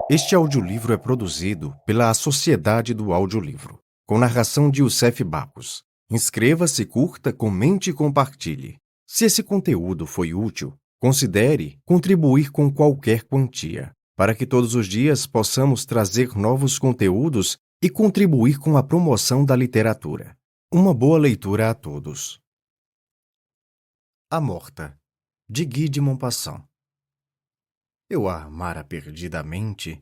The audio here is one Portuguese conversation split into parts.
Este audiolivro é produzido pela Sociedade do Audiolivro, com narração de Youssef Bacos. Inscreva-se, curta, comente e compartilhe. Se esse conteúdo foi útil, considere contribuir com qualquer quantia, para que todos os dias possamos trazer novos conteúdos e contribuir com a promoção da literatura. Uma boa leitura a todos. A Morta, de Guy de Maupassant. Eu a amara perdidamente.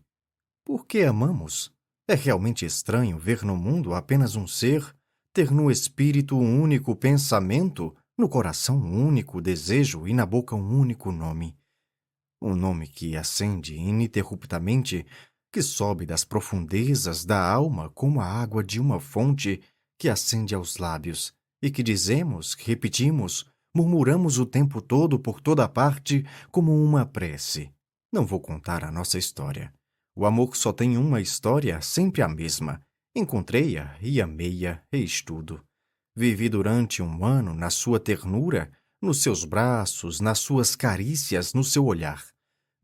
Por que amamos? É realmente estranho ver no mundo apenas um ser, ter no espírito um único pensamento, no coração um único desejo e na boca um único nome. Um nome que acende ininterruptamente, que sobe das profundezas da alma como a água de uma fonte, que acende aos lábios, e que dizemos, repetimos, murmuramos o tempo todo por toda parte como uma prece. Não vou contar a nossa história. O amor só tem uma história, sempre a mesma. Encontrei-a e amei-a, eis tudo. Vivi durante um ano na sua ternura, nos seus braços, nas suas carícias, no seu olhar,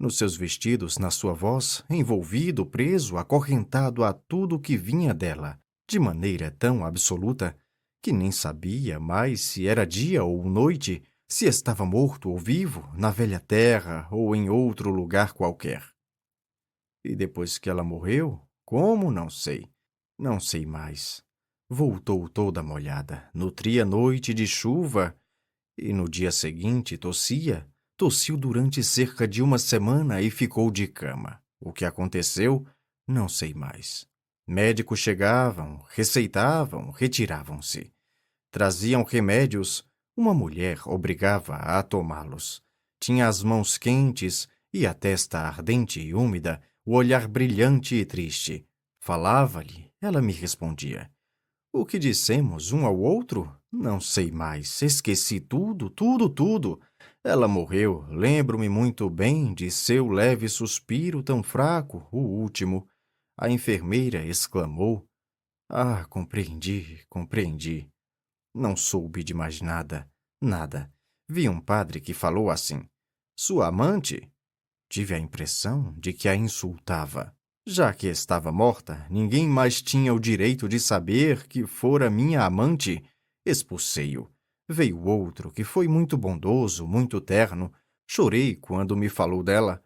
nos seus vestidos, na sua voz, envolvido, preso, acorrentado a tudo que vinha dela, de maneira tão absoluta que nem sabia mais se era dia ou noite, se estava morto ou vivo, na velha terra ou em outro lugar qualquer. E depois que ela morreu, como não sei? Não sei mais. Voltou toda molhada, nutria noite de chuva, e no dia seguinte tossiu durante cerca de uma semana e ficou de cama. O que aconteceu, não sei mais. Médicos chegavam, receitavam, retiravam-se. Traziam remédios, uma mulher obrigava a tomá-los. Tinha as mãos quentes e a testa ardente e úmida, o olhar brilhante e triste. Falava-lhe, ela me respondia. O que dissemos um ao outro? Não sei mais. Esqueci tudo, tudo, tudo. Ela morreu. Lembro-me muito bem de seu leve suspiro tão fraco, o último. A enfermeira exclamou. Ah, compreendi, compreendi. Não soube de mais nada, nada. Vi um padre que falou assim. Sua amante? Tive a impressão de que a insultava. Já que estava morta, ninguém mais tinha o direito de saber que fora minha amante. Expulsei-o. Veio outro que foi muito bondoso, muito terno. Chorei quando me falou dela.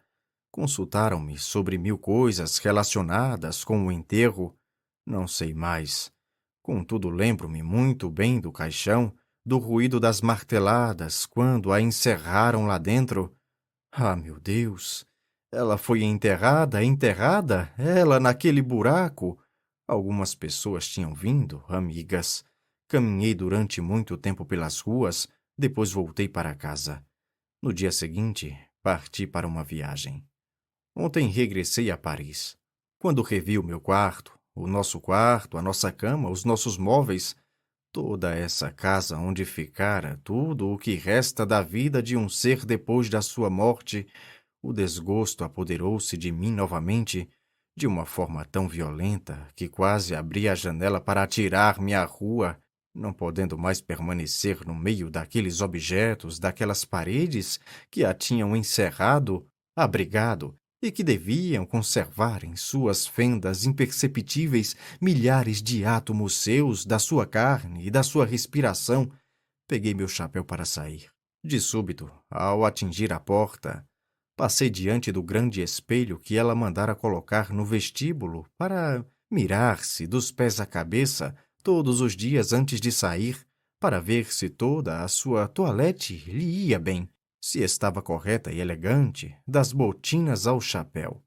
Consultaram-me sobre 1000 coisas relacionadas com o enterro. Não sei mais. Contudo, lembro-me muito bem do caixão, do ruído das marteladas quando a encerraram lá dentro. Ah, meu Deus! Ela foi enterrada, ela naquele buraco. Algumas pessoas tinham vindo, amigas. Caminhei durante muito tempo pelas ruas, depois voltei para casa. No dia seguinte, parti para uma viagem. Ontem regressei a Paris. Quando revi o meu quarto, o nosso quarto, a nossa cama, os nossos móveis, toda essa casa onde ficara tudo o que resta da vida de um ser depois da sua morte, o desgosto apoderou-se de mim novamente, de uma forma tão violenta que quase abri a janela para atirar-me à rua, não podendo mais permanecer no meio daqueles objetos, daquelas paredes que a tinham encerrado, abrigado, e que deviam conservar em suas fendas imperceptíveis milhares de átomos seus, da sua carne e da sua respiração. Peguei meu chapéu para sair. De súbito, ao atingir a porta, passei diante do grande espelho que ela mandara colocar no vestíbulo para mirar-se dos pés à cabeça todos os dias antes de sair, para ver se toda a sua toilette lhe ia bem, se estava correta e elegante, das botinas ao chapéu.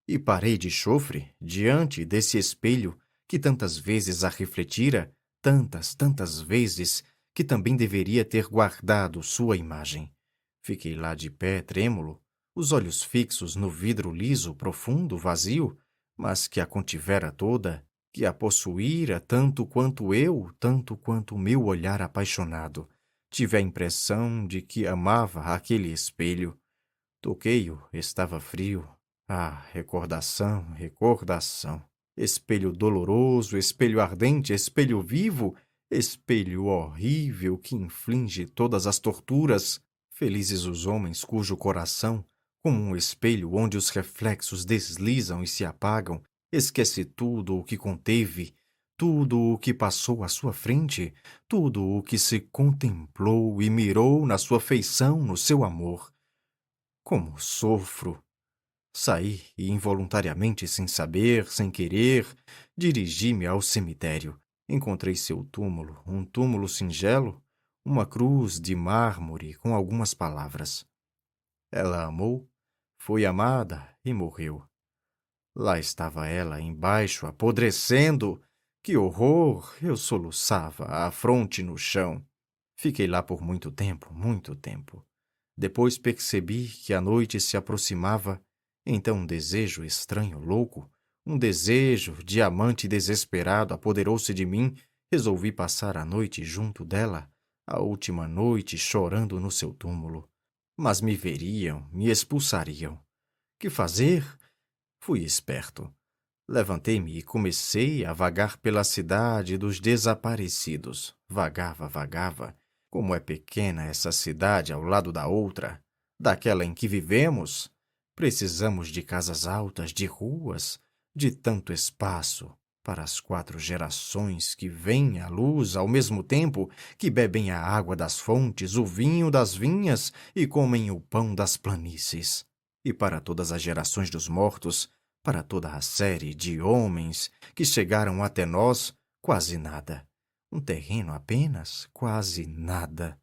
E parei de chofre diante desse espelho que tantas vezes a refletira, tantas vezes, que também deveria ter guardado sua imagem. Fiquei lá de pé, trêmulo, os olhos fixos no vidro liso, profundo, vazio, mas que a contivera toda, que a possuíra tanto quanto eu, tanto quanto o meu olhar apaixonado. Tive a impressão de que amava aquele espelho. Toquei-o, estava frio. Ah, recordação, recordação. Espelho doloroso, espelho ardente, espelho vivo, espelho horrível que inflige todas as torturas. Felizes os homens cujo coração, Como um espelho onde os reflexos deslizam e se apagam, esquece tudo o que conteve, tudo o que passou à sua frente, tudo o que se contemplou e mirou na sua feição, no seu amor. Como sofro! Saí e, involuntariamente, sem saber, sem querer, dirigi-me ao cemitério. Encontrei seu túmulo, um túmulo singelo, uma cruz de mármore com algumas palavras. Ela amou, foi amada e morreu. Lá estava ela, embaixo, apodrecendo. Que horror! Eu soluçava, a fronte no chão. Fiquei lá por muito tempo, muito tempo. Depois percebi que a noite se aproximava. Então um desejo estranho, louco, um desejo de amante desesperado apoderou-se de mim. Resolvi passar a noite junto dela, a última noite chorando no seu túmulo. Mas me veriam, me expulsariam. Que fazer? Fui esperto. Levantei-me e comecei a vagar pela cidade dos desaparecidos. Vagava, vagava. Como é pequena essa cidade ao lado da outra, daquela em que vivemos. Precisamos de casas altas, de ruas, de tanto espaço para as 4 gerações que vêm à luz ao mesmo tempo, que bebem a água das fontes, o vinho das vinhas e comem o pão das planícies. E para todas as gerações dos mortos, para toda a série de homens que chegaram até nós, quase nada. Um terreno apenas, quase nada.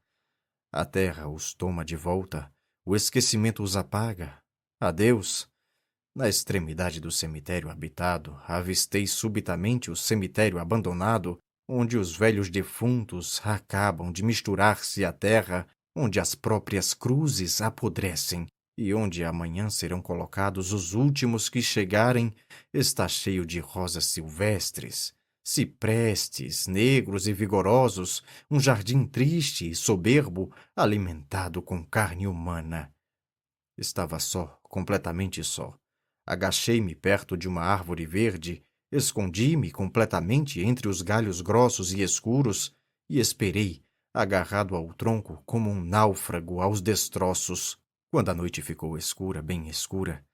A terra os toma de volta, o esquecimento os apaga. Adeus. Na extremidade do cemitério habitado, avistei subitamente o cemitério abandonado, onde os velhos defuntos acabam de misturar-se à terra, onde as próprias cruzes apodrecem e onde amanhã serão colocados os últimos que chegarem. Está cheio de rosas silvestres, ciprestes, negros e vigorosos, um jardim triste e soberbo, alimentado com carne humana. Estava só, completamente só. Agachei-me perto de uma árvore verde, escondi-me completamente entre os galhos grossos e escuros e esperei, agarrado ao tronco como um náufrago aos destroços. Quando a noite ficou escura, bem escura,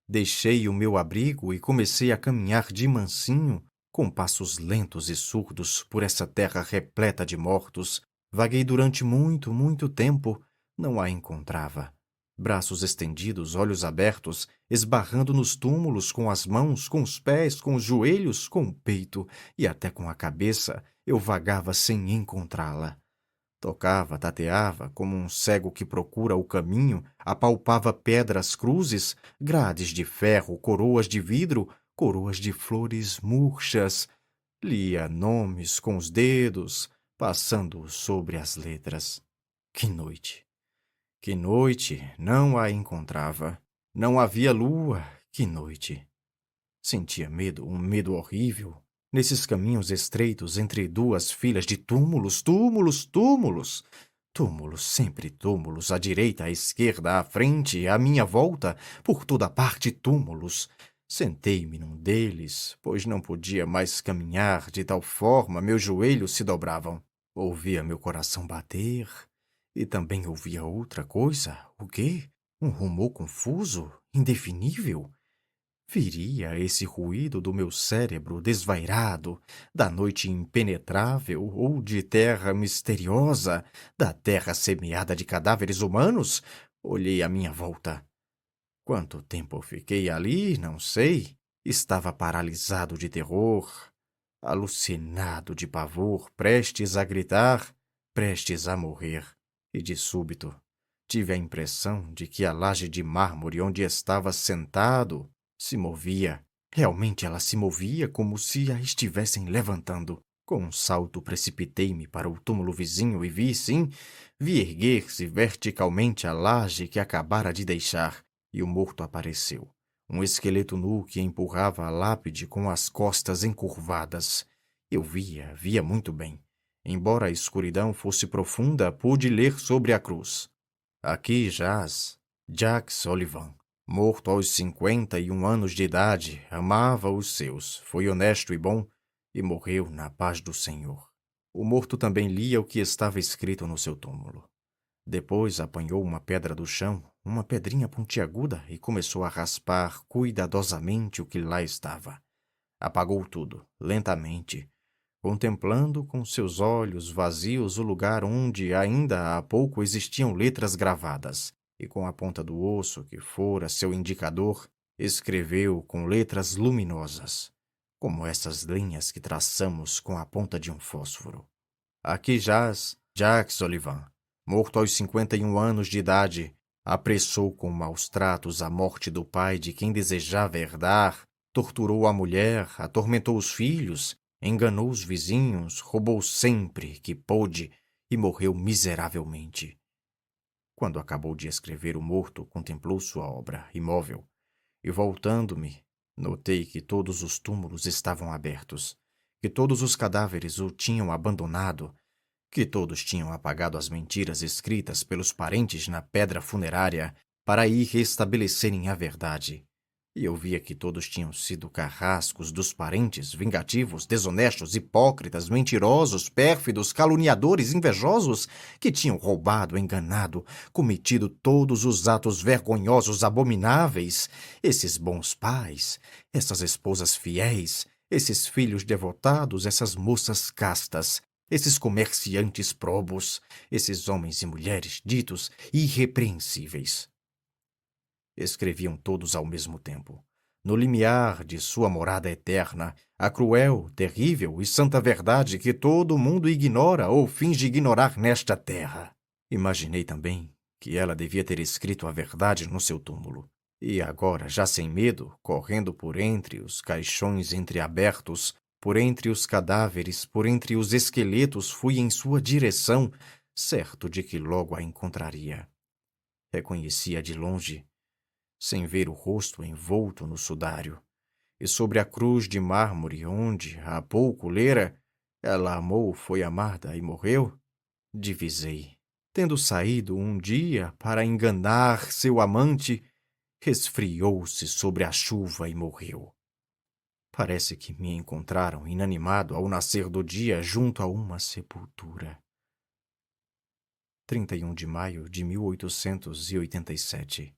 deixei o meu abrigo e comecei a caminhar de mansinho, com passos lentos e surdos por essa terra repleta de mortos. Vaguei durante muito, muito tempo, não a encontrava. Braços estendidos, olhos abertos, esbarrando nos túmulos com as mãos, com os pés, com os joelhos, com o peito e até com a cabeça, eu vagava sem encontrá-la. Tocava, tateava, como um cego que procura o caminho, apalpava pedras, cruzes, grades de ferro, coroas de vidro, coroas de flores murchas. Lia nomes com os dedos, passando sobre as letras. Que noite! Que noite! Não a encontrava. Não havia lua. Que noite! Sentia medo, um medo horrível. Nesses caminhos estreitos entre 2 filas de túmulos, túmulos, túmulos. Túmulos, sempre túmulos, à direita, à esquerda, à frente, à minha volta, por toda parte túmulos. Sentei-me num deles, pois não podia mais caminhar de tal forma, meus joelhos se dobravam. Ouvia meu coração bater. E também ouvia outra coisa. O quê? Um rumor confuso, indefinível. Viria esse ruído do meu cérebro desvairado, da noite impenetrável ou de terra misteriosa, da terra semeada de cadáveres humanos? Olhei à minha volta. Quanto tempo fiquei ali, não sei. Estava paralisado de terror, alucinado de pavor, prestes a gritar, prestes a morrer. E de súbito, tive a impressão de que a laje de mármore onde estava sentado se movia. Realmente ela se movia como se a estivessem levantando. Com um salto precipitei-me para o túmulo vizinho e vi, sim, vi erguer-se verticalmente a laje que acabara de deixar, e o morto apareceu. Um esqueleto nu que empurrava a lápide com as costas encurvadas. Eu via muito bem. Embora a escuridão fosse profunda, pude ler sobre a cruz. Aqui jaz Jack Sullivan. Morto aos 51 anos de idade, amava os seus, foi honesto e bom, e morreu na paz do Senhor. O morto também lia o que estava escrito no seu túmulo. Depois apanhou uma pedra do chão, uma pedrinha pontiaguda e começou a raspar cuidadosamente o que lá estava. Apagou tudo, lentamente, contemplando com seus olhos vazios o lugar onde ainda há pouco existiam letras gravadas, e com a ponta do osso, que fora seu indicador, escreveu com letras luminosas, como essas linhas que traçamos com a ponta de um fósforo. Aqui jaz Jacques Olivan, morto aos 51 anos de idade, apressou com maus tratos a morte do pai de quem desejava herdar, torturou a mulher, atormentou os filhos, enganou os vizinhos, roubou sempre que pôde e morreu miseravelmente. Quando acabou de escrever, o morto contemplou sua obra, imóvel, e voltando-me, notei que todos os túmulos estavam abertos, que todos os cadáveres o tinham abandonado, que todos tinham apagado as mentiras escritas pelos parentes na pedra funerária para aí restabelecerem a verdade. E eu via que todos tinham sido carrascos dos parentes, vingativos, desonestos, hipócritas, mentirosos, pérfidos, caluniadores, invejosos, que tinham roubado, enganado, cometido todos os atos vergonhosos, abomináveis. Esses bons pais, essas esposas fiéis, esses filhos devotados, essas moças castas, esses comerciantes probos, esses homens e mulheres ditos irrepreensíveis. Escreviam todos ao mesmo tempo, no limiar de sua morada eterna, a cruel, terrível e santa verdade que todo mundo ignora ou finge ignorar nesta terra. Imaginei também que ela devia ter escrito a verdade no seu túmulo. E agora, já sem medo, correndo por entre os caixões entreabertos, por entre os cadáveres, por entre os esqueletos, fui em sua direção, certo de que logo a encontraria. Reconhecia de longe, sem ver o rosto envolto no sudário, e sobre a cruz de mármore onde, há pouco lera, ela amou, foi amada e morreu, divisei. Tendo saído um dia para enganar seu amante, resfriou-se sobre a chuva e morreu. Parece que me encontraram inanimado ao nascer do dia junto a uma sepultura. 31 de maio de 1887